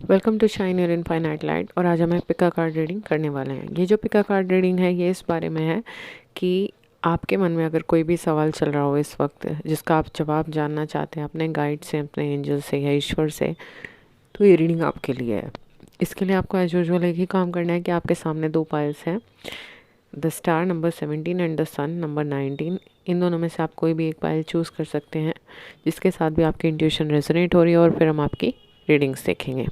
Welcome to shine your infinite light. और आज हमें पिका कार्ड रीडिंग करने वाले हैं। ये जो पिका कार्ड रीडिंग है ये इस बारे में है कि आपके मन में अगर कोई भी सवाल चल रहा हो इस वक्त जिसका आप जवाब जानना चाहते हैं अपने गाइड से, अपने एंजल से या ईश्वर से, तो ये रीडिंग आपके लिए है। इसके लिए आपको एज यूजुअल एक ही काम करना है कि आपके सामने दो पाइल्स हैं, the star number 17 and the sun number 19। इन दोनों में से आप कोई भी एक पाइल चूज़ कर सकते हैं जिसके साथ भी आपकी इंट्यूशन रेजोनेट हो रही है, और फिर हम आपकी रीडिंग्स देखेंगे।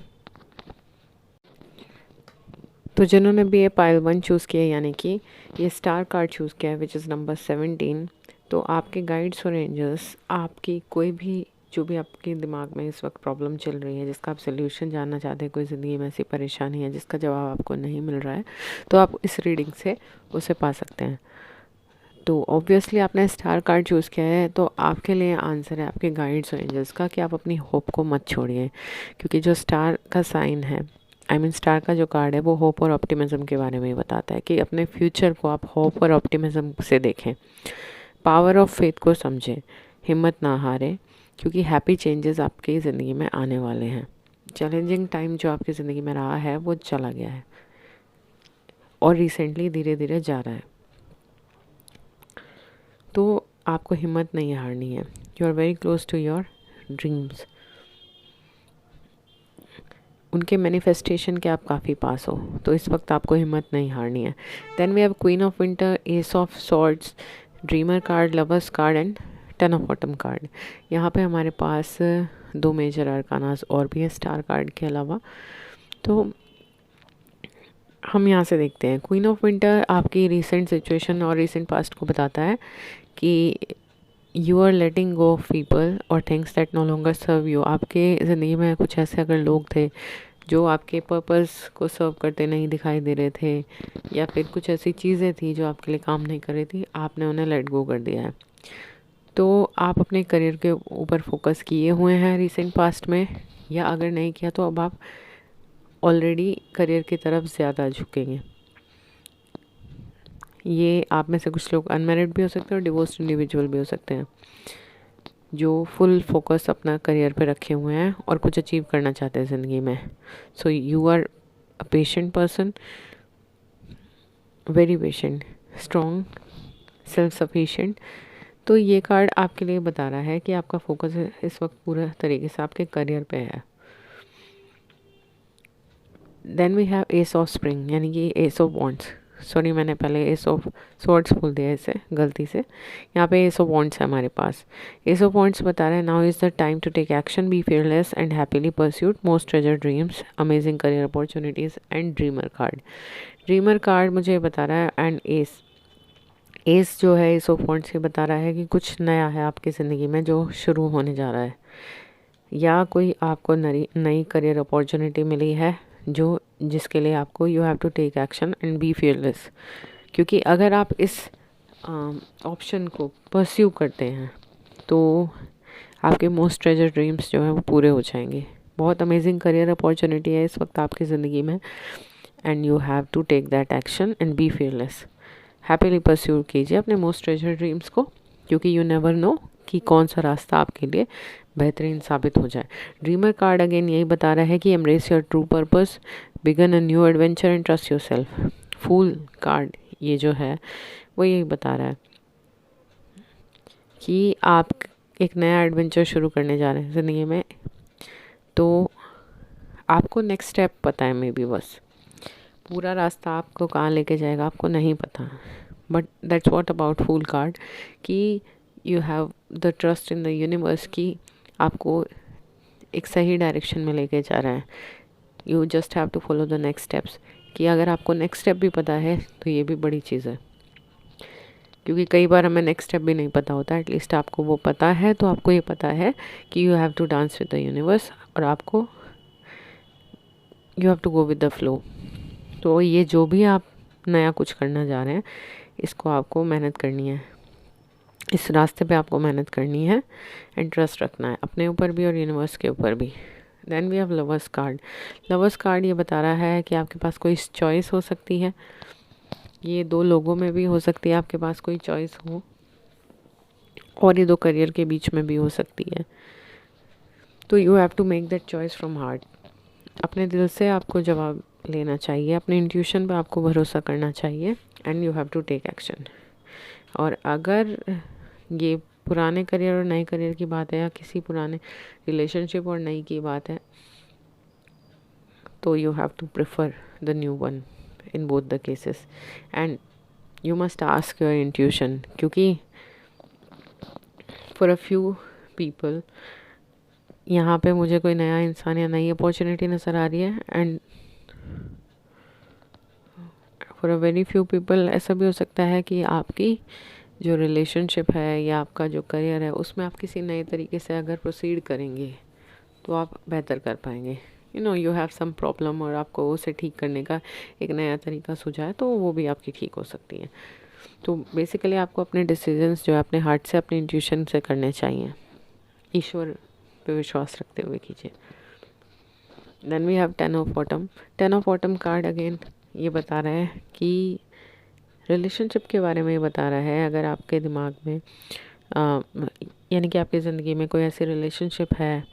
तो जिन्होंने भी ये पाइल 1 चूज़ किया यानी कि ये स्टार कार्ड चूज़ किया है विच इज़ नंबर 17, तो आपके गाइड्स और एंजल्स आपकी कोई भी जो भी आपके दिमाग में इस वक्त प्रॉब्लम चल रही है, जिसका आप सोल्यूशन जानना चाहते हैं, कोई ज़िंदगी में ऐसी परेशानी है जिसका जवाब आपको नहीं मिल रहा है, तो आप इस रीडिंग से उसे पा सकते हैं। तो ऑब्वियसली आपने स्टार कार्ड चूज़ किया है तो आपके लिए आंसर है आपके गाइड्स और एंजल्स का कि आप अपनी होप को मत छोड़िए, क्योंकि जो स्टार का साइन है, स्टार का जो कार्ड है वो होप और ऑप्टिमिज्म के बारे में ही बताता है कि अपने फ्यूचर को आप होप और ऑप्टिमिज्म से देखें, पावर ऑफ फेथ को समझें, हिम्मत ना हारें, क्योंकि हैप्पी चेंजेस आपकी ज़िंदगी में आने वाले हैं। चैलेंजिंग टाइम जो आपकी ज़िंदगी में रहा है वो चला गया है और रिसेंटली धीरे धीरे जा रहा है, तो आपको हिम्मत नहीं हारनी है। You are very close to your dreams, उनके मैनिफेस्टेशन के आप काफ़ी पास हो, तो इस वक्त आपको हिम्मत नहीं हारनी है। Then we have queen of winter, ace of swords, dreamer card, lovers card and 10 of autumn card. यहाँ पे हमारे पास दो मेजर अरकानास और भी है स्टार कार्ड के अलावा। तो हम यहाँ से देखते हैं क्वीन ऑफ विंटर आपकी रीसेंट सिचुएशन और रीसेंट पास्ट को बताता है कि you are letting go of people और things that no longer serve you. आपके ज़िंदगी में कुछ ऐसे अगर लोग थे जो आपके पर्पस को सर्व करते नहीं दिखाई दे रहे थे, या फिर कुछ ऐसी चीज़ें थी जो आपके लिए काम नहीं कर रही थी, आपने उन्हें लेट गो कर दिया है। तो आप अपने करियर के ऊपर फोकस किए हुए हैं रिसेंट पास्ट में, या अगर नहीं किया तो अब आप ऑलरेडी करियर की तरफ ज़्यादा झुकेंगे। ये आप में से कुछ लोग अनमैरिड भी हो सकते हैं और डिवोर्स्ड इंडिविजुअल भी हो सकते हैं जो फुल फोकस अपना करियर पे रखे हुए हैं और कुछ अचीव करना चाहते हैं ज़िंदगी में। So you are a patient person, very patient, strong, self sufficient. तो ये कार्ड आपके लिए बता रहा है कि आपका फोकस इस वक्त पूरा तरीके से आपके करियर पे है। Then we have ace of spring यानी कि एस ऑफ वॉन्ड्स, सॉरी मैंने पहले एस ऑफ स्वॉर्ड्स बोल दिया इसे गलती से। यहाँ पे एस ऑफ वॉन्ड्स है हमारे पास। एस ऑफ वॉन्ड्स बता रहे हैं now is the time to take action, be fearless and happily pursuit most treasure dreams, amazing career opportunities and dreamer card. Dreamer card मुझे बता रहा है एंड एस, एस जो है एस ऑफ वॉन्ड्स ये बता रहा है कि कुछ नया है आपकी ज़िंदगी में जो शुरू होने जा रहा है, या कोई आपको नई करियर अपॉर्चुनिटी मिली है जो जिसके लिए आपको you have to take action and be fearless. क्योंकि अगर आप इस ऑप्शन को परस्यू करते हैं तो आपके मोस्ट ट्रेजर ड्रीम्स जो हैं वो पूरे हो जाएंगे। बहुत अमेजिंग करियर अपॉर्चुनिटी है इस वक्त आपकी ज़िंदगी में and you have to take that action and be fearless. Happily pursue कीजिए अपने मोस्ट ट्रेजर ड्रीम्स को, क्योंकि यू नेवर नो कि कौन सा रास्ता आपके लिए बेहतरीन साबित हो जाए। ड्रीमर कार्ड अगेन यही बता रहा है कि embrace your true purpose, begin a new adventure and trust yourself. Fool card ये जो है वो यही बता रहा है कि आप एक नया एडवेंचर शुरू करने जा रहे हैं ज़िंदगी में, तो आपको नेक्स्ट स्टेप पता है, मे बी बस पूरा रास्ता आपको कहाँ लेके जाएगा आपको नहीं पता, but that's what about fool card कि you have the trust in the universe कि आपको एक सही डायरेक्शन में लेके जा रहा है। You just have to follow the next steps, कि अगर आपको नेक्स्ट स्टेप भी पता है तो ये भी बड़ी चीज़ है, क्योंकि कई बार हमें नेक्स्ट स्टेप भी नहीं पता होता। एटलीस्ट आपको वो पता है, तो आपको ये पता है कि you have to dance with the universe और आपको you have to go with the flow. तो ये जो भी आप नया कुछ करना जा रहे हैं इसको आपको मेहनत करनी है, इस रास्ते पे आपको मेहनत करनी है एंड ट्रस्ट रखना है अपने ऊपर भी और यूनिवर्स के ऊपर भी। Then we have lovers card. Lovers card ये बता रहा है कि आपके पास कोई चॉइस हो सकती है, ये दो लोगों में भी हो सकती है आपके पास कोई चॉइस हो, और ये दो करियर के बीच में भी हो सकती है। तो you have to make that choice from heart. अपने दिल से आपको जवाब लेना चाहिए, अपने इंट्यूशन पे आपको भरोसा करना चाहिए, and you have to take action. और अगर ये पुराने करियर और नए करियर की बात है, या किसी पुराने रिलेशनशिप और नई की बात है, तो you have to prefer the new one in both the cases, and you must ask your intuition, क्योंकि फॉर अ फ्यू पीपल यहाँ पे मुझे कोई नया इंसान या नई अपॉर्चुनिटी नज़र आ रही है, and for a very few people ऐसा भी हो सकता है कि आपकी जो रिलेशनशिप है या आपका जो करियर है उसमें आप किसी नए तरीके से अगर प्रोसीड करेंगे तो आप बेहतर कर पाएंगे। यू हैव सम प्रॉब्लम और आपको उसे ठीक करने का एक नया तरीका सूझा है, तो वो भी आपकी ठीक हो सकती है। तो बेसिकली आपको अपने डिसीजंस जो है अपने हार्ट से, अपने इंट्यूशन से करने चाहिए, ईश्वर पे विश्वास रखते हुए कीजिए। Then we have 10 of autumn. 10 of autumn card again ये बता रहा है कि रिलेशनशिप के बारे में ये बता रहा है, अगर आपके दिमाग में यानी कि आपकी ज़िंदगी में कोई ऐसी रिलेशनशिप है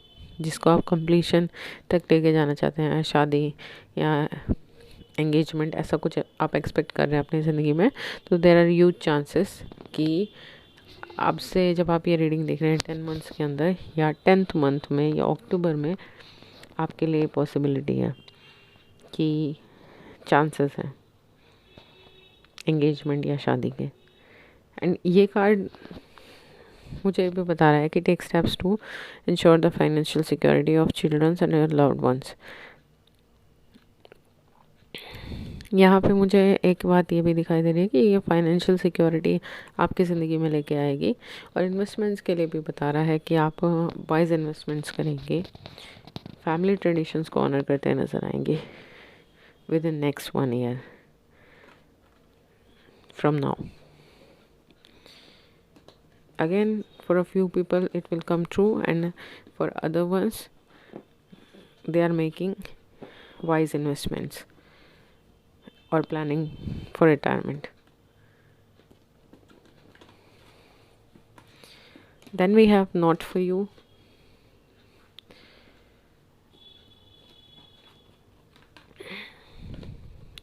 जिसको आप कंप्लीशन तक लेके जाना चाहते हैं, शादी या एंगेजमेंट, ऐसा कुछ आप एक्सपेक्ट कर रहे हैं अपनी ज़िंदगी में, तो देयर आर ह्यूज चांसेस कि अब से जब आप ये रीडिंग देख रहे हैं 10 मंथ्स के अंदर या 10th मंथ में या अक्टूबर में आपके लिए पॉसिबिलिटी है कि चांसेस हैं एंगेजमेंट या शादी के। एंड ये कार्ड मुझे भी बता रहा है कि take steps to ensure the financial security of childrens and your loved ones. यहाँ पे मुझे एक बात ये भी दिखाई दे रही है कि ये फाइनेंशियल सिक्योरिटी आपकी ज़िंदगी में लेके आएगी, और इन्वेस्टमेंट्स के लिए भी बता रहा है कि आप वाइज इन्वेस्टमेंट्स करेंगे, फैमिली ट्रेडिशंस को ऑनर करते नज़र आएंगे with in next 1 year from now. Again, for a few people it will come true, and for other ones they are making wise investments or planning for retirement. Then we have not for you.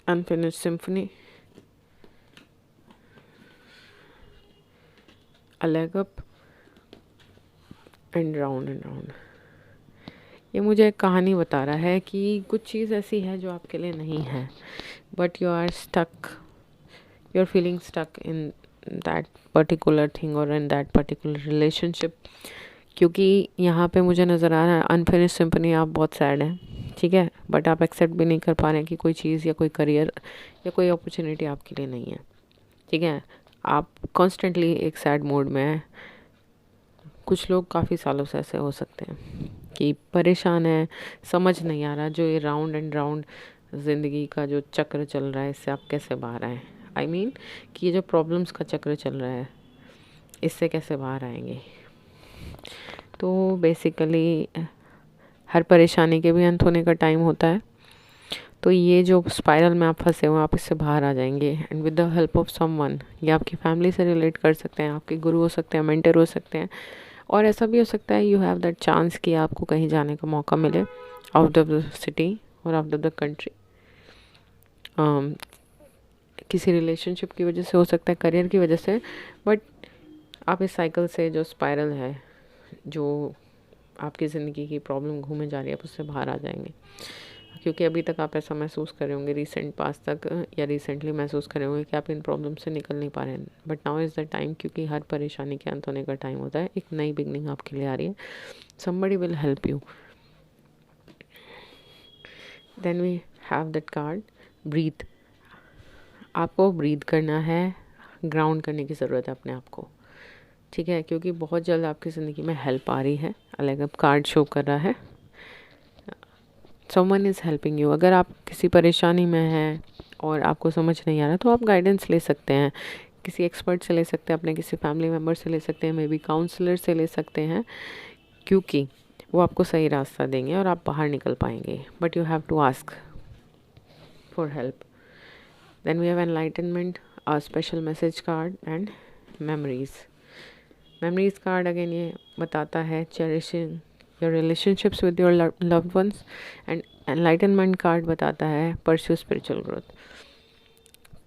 Unfinished symphony. A leg up and round and round. ये मुझे एक कहानी बता रहा है कि कुछ चीज़ ऐसी है जो आपके लिए नहीं है, but you are stuck, you are feeling stuck in that particular thing और इन दैट पर्टिकुलर रिलेशनशिप। क्योंकि यहाँ पे मुझे नज़र आ रहा है अनफिनिश्ड सिम्फनी, आप बहुत सैड हैं, ठीक है, बट आप एक्सेप्ट भी नहीं कर पा रहे हैं कि कोई चीज़ या कोई करियर या कोई अपॉर्चुनिटी आपके लिए नहीं है, ठीक है, आप कॉन्स्टेंटली एक सैड मोड में हैं। कुछ लोग काफ़ी सालों से ऐसे हो सकते हैं कि परेशान है, समझ नहीं आ रहा जो ये राउंड एंड राउंड ज़िंदगी का जो चक्र चल रहा है इससे आप कैसे बाहर आएँ। आई मीन कि ये जो प्रॉब्लम्स का चक्र चल रहा है इससे कैसे बाहर आएंगे। तो बेसिकली हर परेशानी के भी अंत होने का टाइम होता है, तो ये जो स्पाइरल में आप फंसे हुए आप इससे बाहर आ जाएंगे, and with the help of someone, या आपकी फैमिली से रिलेट कर सकते हैं, आपके गुरु हो सकते हैं, मेंटर हो सकते हैं, और ऐसा भी हो सकता है यू हैव दैट चांस कि आपको कहीं जाने का मौका मिले आउट ऑफ द सिटी और आउट ऑफ द कंट्री। किसी रिलेशनशिप की वजह से हो सकता है, करियर की वजह से, बट आप इस साइकिल से जो स्पाइरल है, जो आपकी ज़िंदगी की प्रॉब्लम घूमे जा रही है, आप उससे बाहर आ जाएंगे। क्योंकि अभी तक आप ऐसा महसूस कर रहे होंगे, रिसेंट पास तक या रिसेंटली महसूस कर रहे होंगे कि आप इन प्रॉब्लम से निकल नहीं पा रहे हैं, but now is the time, क्योंकि हर परेशानी के अंत होने का टाइम होता है, एक नई बिगनिंग आपके लिए आ रही है, somebody will help you. Then we have that card, breathe. आपको ब्रीथ करना है, ग्राउंड करने की ज़रूरत है अपने आप को, ठीक है, क्योंकि बहुत जल्द आपकी ज़िंदगी में हेल्प आ रही है। अलग अब कार्ड शो कर रहा है समवन इज़ हेल्पिंग यू। अगर आप किसी परेशानी में हैं और आपको समझ नहीं आ रहा तो आप गाइडेंस ले सकते हैं, किसी एक्सपर्ट से ले सकते हैं, अपने किसी फैमिली मेम्बर से ले सकते हैं, मे बी काउंसलर से ले सकते हैं, क्योंकि वो आपको सही रास्ता देंगे और आप बाहर निकल पाएंगे, but you have to ask for help. Then we have enlightenment, a special message card, and memories. Memories card again ये बताता है cherishing your relationships with your loved ones and enlightenment card बताता है परस्यू स्पिरिचुअल ग्रोथ।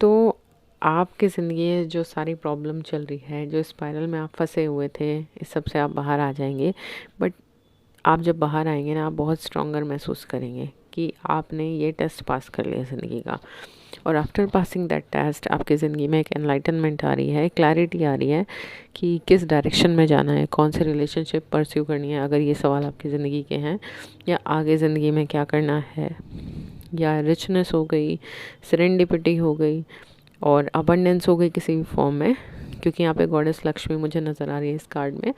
तो आपकी ज़िंदगी में जो सारी प्रॉब्लम चल रही है, जो स्पाइरल में आप फंसे हुए थे, इस सब से आप बाहर आ जाएंगे। बट आप जब बाहर आएंगे ना, आप बहुत स्ट्रॉन्गर महसूस करेंगे कि आपने ये टेस्ट पास कर लिया ज़िंदगी का। और आफ्टर पासिंग दैट टेस्ट आपकी ज़िंदगी में एक एनलाइटनमेंट आ रही है, क्लैरिटी आ रही है कि किस डायरेक्शन में जाना है, कौन से रिलेशनशिप परस्यू करनी है, अगर ये सवाल आपकी ज़िंदगी के हैं, या आगे ज़िंदगी में क्या करना है, या रिचनेस हो गई, सेरेंडिपिटी हो गई, और अबंडेंस हो गई किसी भी फॉर्म में, क्योंकि यहाँ पे गॉडेस लक्ष्मी मुझे नज़र आ रही है इस कार्ड में।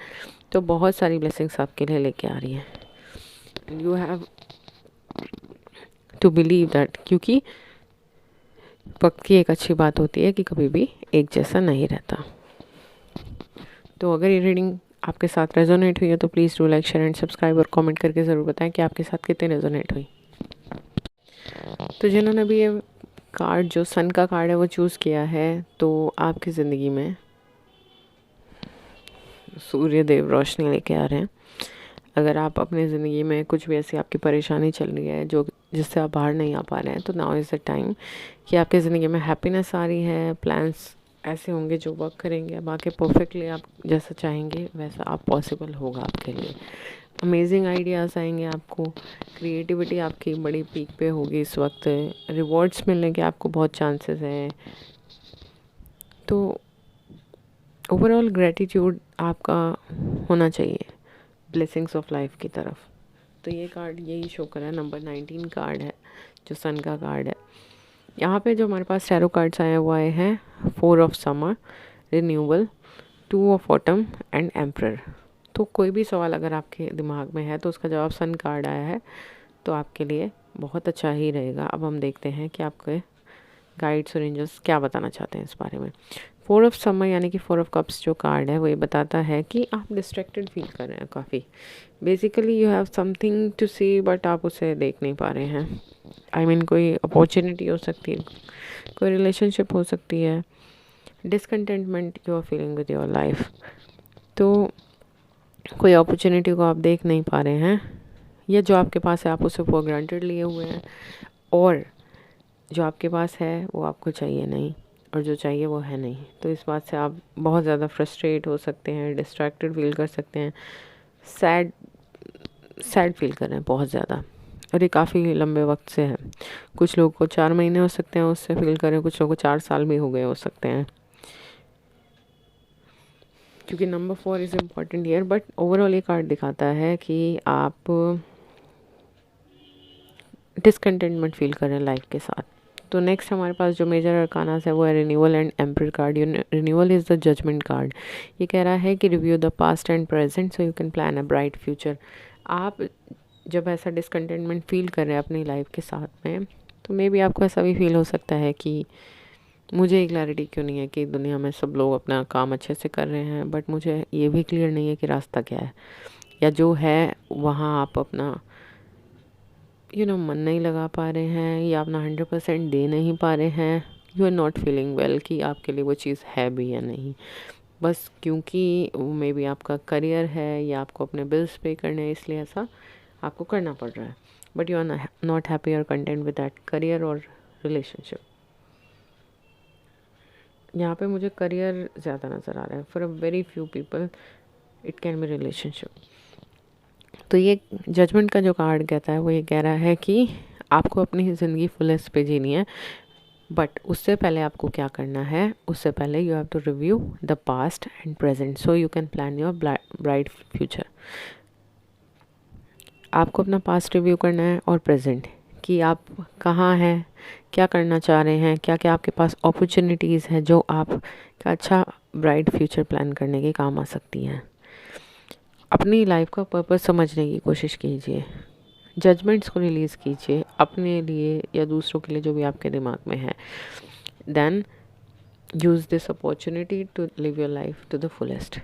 तो बहुत सारी ब्लेसिंग्स आपके लिए लेके आ रही हैं। You have to believe that, क्योंकि वक्त की एक अच्छी बात होती है कि कभी भी एक जैसा नहीं रहता। तो अगर ये रीडिंग आपके साथ रेजोनेट हुई है तो please do like, share and subscribe, और कमेंट करके ज़रूर बताएं कि आपके साथ कितने रेजोनेट हुई। तो जिन्होंने भी ये कार्ड, जो सन का कार्ड है, वो चूज़ किया है, तो आपकी ज़िंदगी में सूर्य देव रोशनी लेके आ रहे हैं। अगर आप अपनी ज़िंदगी में कुछ भी ऐसी आपकी परेशानी चल रही है जो जिससे आप बाहर नहीं आ पा रहे हैं, तो नाउ इज़ द टाइम कि आपकी ज़िंदगी में हैप्पीनेस आ रही है। प्लान्स ऐसे होंगे जो वर्क करेंगे, अब आके परफेक्टली आप जैसा चाहेंगे वैसा आप पॉसिबल होगा आपके लिए। अमेजिंग आइडियाज़ आएंगे आपको, क्रिएटिविटी आपकी बड़ी पीक पे होगी इस वक्त, रिवॉर्ड्स मिलने के आपको बहुत चांसेस हैं। तो ओवरऑल ग्रेटिट्यूड आपका होना चाहिए ब्लेसिंग्स ऑफ लाइफ की तरफ। तो ये कार्ड यही शो कर रहा है, नंबर 19 कार्ड है जो सन का कार्ड है। यहाँ पे जो हमारे पास टैरो कार्ड्स आए वो आए हैं 4 of summer, renewal, 2 of autumn and emperor. तो कोई भी सवाल अगर आपके दिमाग में है तो उसका जवाब सन कार्ड आया है, तो आपके लिए बहुत अच्छा ही रहेगा। अब हम देखते हैं कि आपके गाइड्स और एंजल्स क्या बताना चाहते हैं इस बारे में। 4 ऑफ समर यानी कि 4 ऑफ कप्स जो कार्ड है वो ये बताता है कि आप डिस्ट्रैक्टेड फील कर रहे हैं काफ़ी। Basically you have something to see but आप उसे देख नहीं पा रहे हैं। आई मीन कोई अपॉर्चुनिटी हो सकती है, कोई रिलेशनशिप हो सकती है, discontentment you are feeling with your life. तो कोई अपॉर्चुनिटी को आप देख नहीं पा रहे हैं, या जो आपके पास है आप उसे फॉर ग्रांटेड लिए हुए हैं, और जो आपके पास है वो आपको चाहिए नहीं, और जो चाहिए वो है नहीं। तो इस बात से आप बहुत ज़्यादा फ्रस्ट्रेट हो सकते हैं, डिस्ट्रैक्टेड फील कर सकते हैं, सैड फील कर रहे हैं बहुत ज़्यादा, और ये काफ़ी लंबे वक्त से है। कुछ लोगों को 4 महीने हो सकते हैं उससे फील कर रहे हैं, कुछ लोगों को 4 साल भी हो गए हो सकते हैं, क्योंकि number 4 is important year. But overall ये कार्ड दिखाता है कि आप डिसकंटेंटमेंट फील कर रहे हैं लाइफ के साथ। तो नेक्स्ट हमारे पास जो मेजर अरकानास है वो है renewal and emperor card. Renewal is the judgement card. ये कह रहा है कि review the past and present so you can plan a bright future. आप जब ऐसा डिसकंटेंटमेंट फील कर रहे हैं अपनी लाइफ के साथ में, तो मे बी आपको ऐसा भी फील हो सकता है कि मुझे एक क्लैरिटी क्यों नहीं है कि दुनिया में सब लोग अपना काम अच्छे से कर रहे हैं, बट मुझे ये भी क्लियर नहीं है कि रास्ता क्या है, या जो है वहाँ आप अपना मन नहीं लगा पा रहे हैं, या अपना 100% दे नहीं पा रहे हैं। You are not feeling well कि आपके लिए वो चीज़ है भी या नहीं, बस क्योंकि मे बी आपका करियर है या आपको अपने बिल्स पे करने हैं, इसलिए ऐसा आपको करना पड़ रहा है। But you are not happy और कंटेंट विद दैट करियर और रिलेशनशिप। यहाँ पे मुझे करियर ज़्यादा नज़र आ रहा है। For a very few people it can be relationship. तो ये जजमेंट का जो कार्ड कहता है वो ये कह रहा है कि आपको अपनी ज़िंदगी फुलेस्ट पे जीनी है, बट उससे पहले आपको क्या करना है, उससे पहले you have to review the past and present so you can plan your bright future. आपको अपना पास्ट रिव्यू करना है और प्रेजेंट, कि आप कहाँ हैं, क्या करना चाह रहे हैं, क्या क्या आपके पास अपॉर्चुनिटीज़ हैं जो आप का अच्छा ब्राइट फ्यूचर प्लान करने के काम आ सकती हैं। अपनी लाइफ का पर्पस समझने की कोशिश कीजिए, जजमेंट्स को रिलीज़ कीजिए अपने लिए या दूसरों के लिए जो भी आपके दिमाग में है। Then use this opportunity to live your life to the fullest.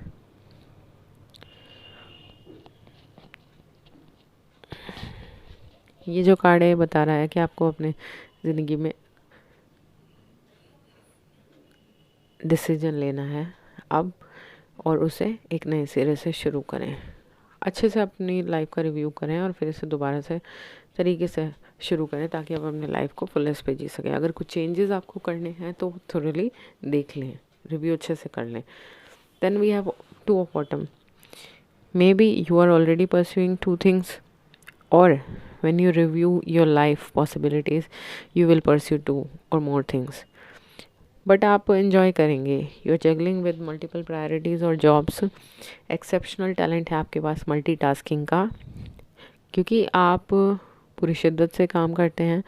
ये जो कार्ड है बता रहा है कि आपको अपने ज़िंदगी में डिसीजन लेना है अब, और उसे एक नए सिरे से शुरू करें। अच्छे से अपनी लाइफ का रिव्यू करें और फिर इसे दोबारा से तरीके से शुरू करें ताकि आप अपने लाइफ को फुलेस्ट पे जी सकें। अगर कुछ चेंजेस आपको करने हैं तो थोड़ली देख लें, रिव्यू अच्छे से कर लें। Then we have 2 of bottom. Maybe you are already pursuing 2 things, और when you review your life possibilities you will pursue 2 or more things, बट आप enjoy करेंगे। You are juggling with multiple priorities और jobs. Exceptional talent है आपके पास multitasking का, क्योंकि आप पूरी शिद्दत से काम करते हैं,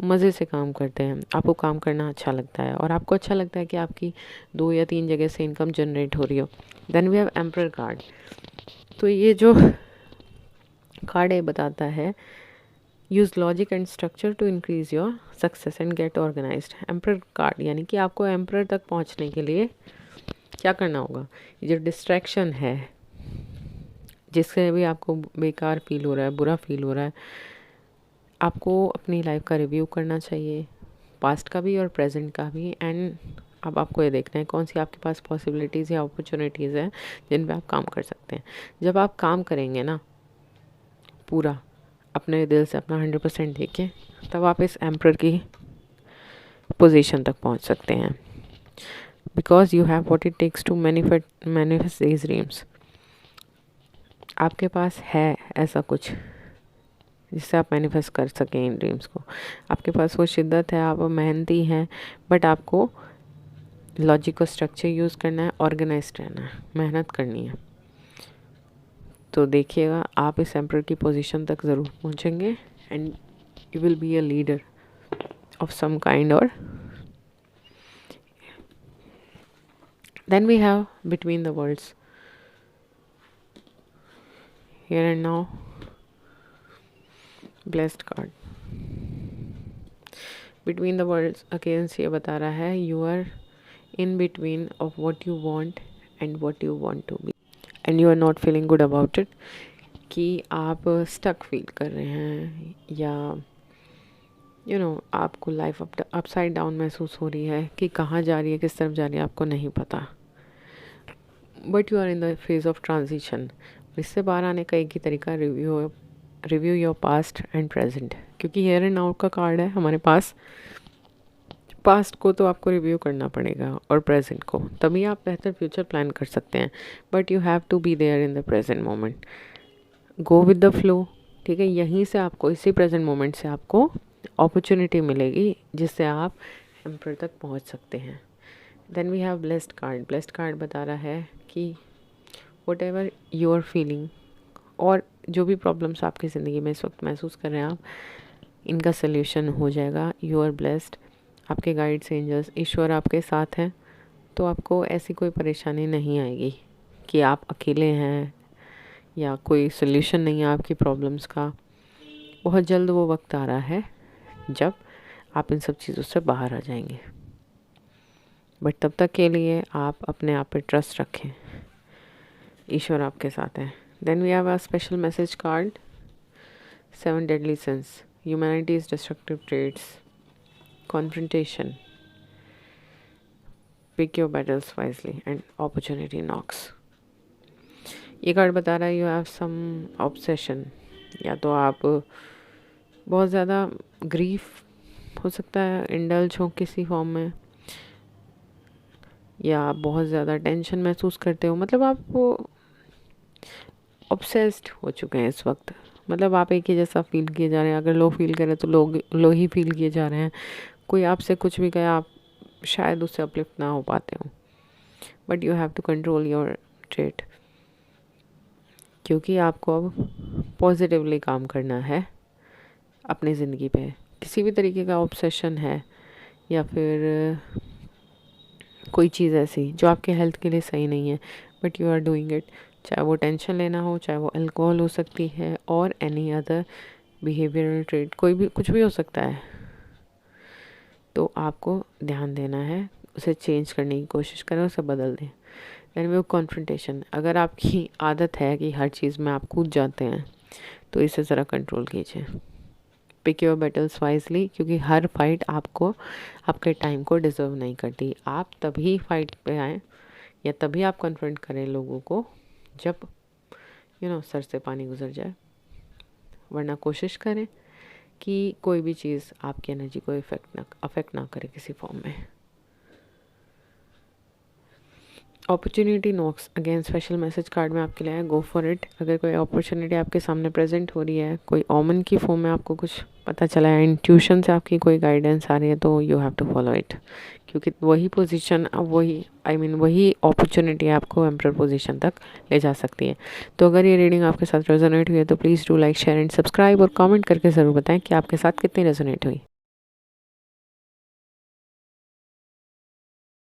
मज़े से काम करते हैं, आपको काम करना अच्छा लगता है और आपको अच्छा लगता है कि आपकी 2 या 3 जगह से इनकम जनरेट हो रही हो। Then we have emperor card. तो ये जो कार्ड है बताता है use logic and structure to increase your success and get organised. Emperor card यानी कि आपको एम्परर तक पहुंचने के लिए क्या करना होगा। ये जो डिस्ट्रैक्शन है जिससे भी आपको बेकार फील हो रहा है, बुरा फील हो रहा है, आपको अपनी लाइफ का रिव्यू करना चाहिए, पास्ट का भी और प्रेजेंट का भी। एंड अब आपको ये देखना है कौन सी आपके पास पॉसिबिलिटीज़ या अपॉर्चुनिटीज़ हैं जिन पे आप काम कर सकते हैं। जब आप काम करेंगे ना पूरा अपने दिल से अपना 100% देके, तब आप इस एम्परर की पोजीशन तक पहुंच सकते हैं। Because you have what it takes to manifest these dreams. आपके पास है ऐसा कुछ जिससे आप मैनिफेस्ट कर सकें इन ड्रीम्स को। आपके पास वो शिद्दत है, आप मेहनती हैं, बट आपको लॉजिक और स्ट्रक्चर यूज़ करना है, ऑर्गेनाइज्ड रहना है, मेहनत करनी है। तो देखिएगा आप इस एम्परर की पोजीशन तक ज़रूर पहुंचेंगे and you will be a leader of some kind. और then we have between the worlds, here and now, blessed card. Between the worlds against ये बता रहा है you are in between of what you want and what you want to be and you are not feeling good about it. कि आप stuck feel कर रहे हैं या यू नो आपको लाइफ अपसाइड डाउन महसूस हो रही है कि कहाँ जा रही है, किस तरफ जा रही है, आपको नहीं पता। But you are in the phase of transition. इससे बाहर आने का एक ही तरीका review your past and present, क्योंकि हियर एंड नाउ का कार्ड है हमारे पास। पास्ट को तो आपको रिव्यू करना पड़ेगा और प्रेजेंट को, तभी आप बेहतर फ्यूचर प्लान कर सकते हैं। But you have to be there in the present moment, go with the flow. ठीक है, यहीं से आपको, इसी प्रेजेंट मोमेंट से आपको अपॉर्चुनिटी मिलेगी जिससे आप एम्परर तक पहुंच सकते हैं। Then we have blessed card. Blessed card बता रहा है कि whatever you are feeling, और जो भी प्रॉब्लम्स आपकी ज़िंदगी में इस वक्त महसूस कर रहे हैं आप, इनका सल्यूशन हो जाएगा। यू आर ब्लेस्ड, आपके गाइड्स एंजल्स ईश्वर आपके साथ हैं, तो आपको ऐसी कोई परेशानी नहीं आएगी कि आप अकेले हैं या कोई सल्यूशन नहीं है आपकी प्रॉब्लम्स का। बहुत जल्द वो वक्त आ रहा है जब आप इन सब चीज़ों से बाहर आ जाएंगे, बट तब तक के लिए आप अपने आप पे ट्रस्ट रखें, ईश्वर आपके साथ है। Then we have a special message card, 7 deadly sins, humanity's destructive traits, confrontation, pick your battles wisely and opportunity knocks। ये कार्ड बता रहा है यू हैव सम ऑब्सेशन, या तो आप बहुत ज़्यादा ग्रीफ हो सकता है, इंडल्ज हो किसी फॉर्म में, या आप बहुत ज़्यादा टेंशन महसूस करते हो। मतलब आप ऑब्सेस्ड हो चुके हैं इस वक्त, मतलब आप एक ही जैसा फील किए जा रहे हैं। अगर लो फील करें तो लो ही फील किए जा रहे हैं। कोई आपसे कुछ भी कहे आप शायद उससे अपलिफ्ट ना हो पाते हो, but you have to control your trait, क्योंकि आपको अब पॉजिटिवली काम करना है अपनी ज़िंदगी पे। किसी भी तरीके का ऑब्सेशन है या फिर कोई चीज़ ऐसी जो आपके हेल्थ के लिए सही नहीं है, but you are doing it, चाहे वो टेंशन लेना हो, चाहे वो अल्कोहल हो सकती है, और एनी अदर बिहेवियरल ट्रेट, कोई भी कुछ भी हो सकता है। तो आपको ध्यान देना है, उसे चेंज करने की कोशिश करें, उसे बदल दें। देन वो कॉन्फ्रंटेशन, अगर आपकी आदत है कि हर चीज़ में आप कूद जाते हैं तो इसे ज़रा कंट्रोल कीजिए। पिक योर बैटल्स वाइजली, क्योंकि हर फाइट आपको आपके टाइम को डिज़र्व नहीं करती। आप तभी फाइट पे आएँ या तभी आप कन्फ्रंट करें लोगों को जब सर से पानी गुजर जाए, वरना कोशिश करें कि कोई भी चीज़ आपकी एनर्जी को अफेक्ट ना करे किसी फॉर्म में। Opportunity knocks, again special message card में आपके लिए है, गो फॉर इट। अगर कोई अपॉर्चुनिटी आपके सामने प्रेजेंट हो रही है, कोई ओमन की फॉर्म में आपको कुछ पता चला है, इंट्यूशन से आपकी कोई गाइडेंस आ रही है, तो you have to follow it, क्योंकि वही पोजीशन, अब वही वही अपॉर्चुनिटी आपको एम्परर पोजीशन तक ले जा सकती है। तो अगर ये रीडिंग आपके साथ रेजोनेट हुई है तो please do like, share and subscribe, और कमेंट करके ज़रूर बताएं कि आपके साथ कितनी रेजोनेट हुई।